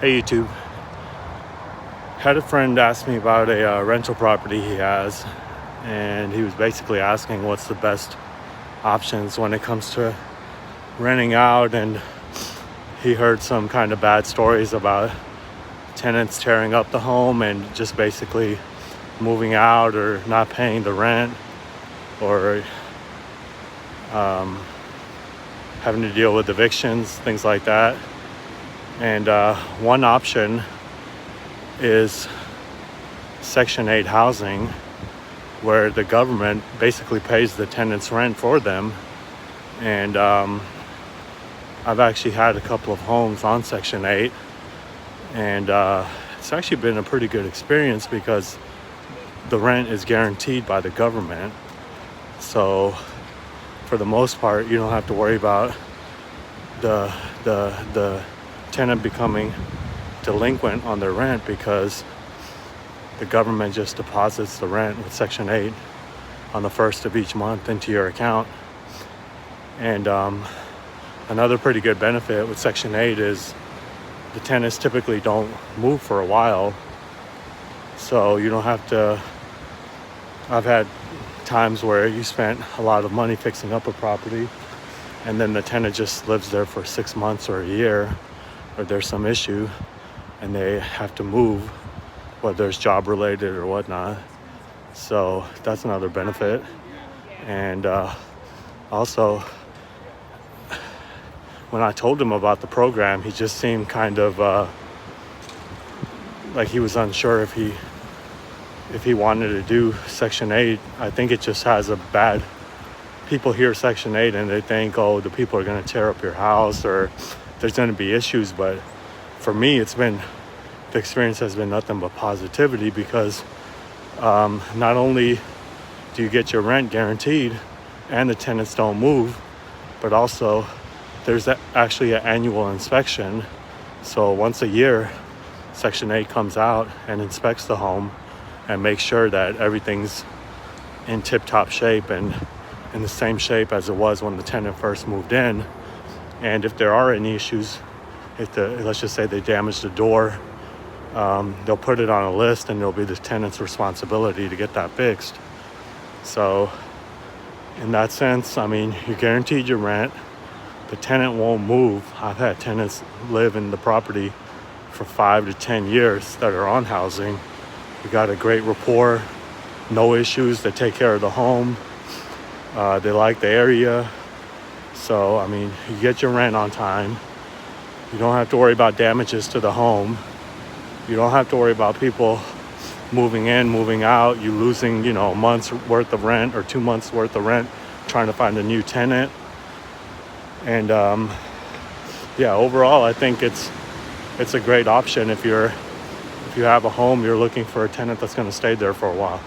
Hey YouTube, had a friend ask me about a rental property he has, and he was basically asking what's the best options when it comes to renting out, and he heard some kind of bad stories about tenants tearing up the home and just basically moving out or not paying the rent, or having to deal with evictions, things like that. And one option is Section 8 housing, where the government basically pays the tenants rent for them. And I've actually had a couple of homes on Section 8, and it's actually been a pretty good experience because the rent is guaranteed by the government. So for the most part, you don't have to worry about the tenant becoming delinquent on their rent, because the government just deposits the rent with Section 8 on the first of each month into your account. And another pretty good benefit with Section 8 is the tenants typically don't move for a while, so you don't have to. I've had times where you spent a lot of money fixing up a property, and then the tenant just lives there for 6 months or a year, or there's some issue and they have to move, whether it's job related or whatnot. So that's another benefit. And also, when I told him about the program, he just seemed kind of like he was unsure if he wanted to do Section 8. I think it just has a bad, people hear Section 8 and they think, oh, the people are going to tear up your house or there's going to be issues. But for me, the experience has been nothing but positivity, because not only do you get your rent guaranteed and the tenants don't move, but also there's actually an annual inspection. So once a year, Section 8 comes out and inspects the home and makes sure that everything's in tip-top shape and in the same shape as it was when the tenant first moved in. And if there are any issues, let's just say they damaged the door, they'll put it on a list and it'll be the tenant's responsibility to get that fixed. So in that sense, I mean, you're guaranteed your rent. The tenant won't move. I've had tenants live in the property for 5 to 10 years that are on housing. We got a great rapport, no issues. They take care of the home. They like the area. So, I mean, you get your rent on time. You don't have to worry about damages to the home. You don't have to worry about people moving in, moving out, you losing, a month's worth of rent or 2 months worth of rent trying to find a new tenant. And overall, I think it's a great option if you have a home, you're looking for a tenant that's going to stay there for a while.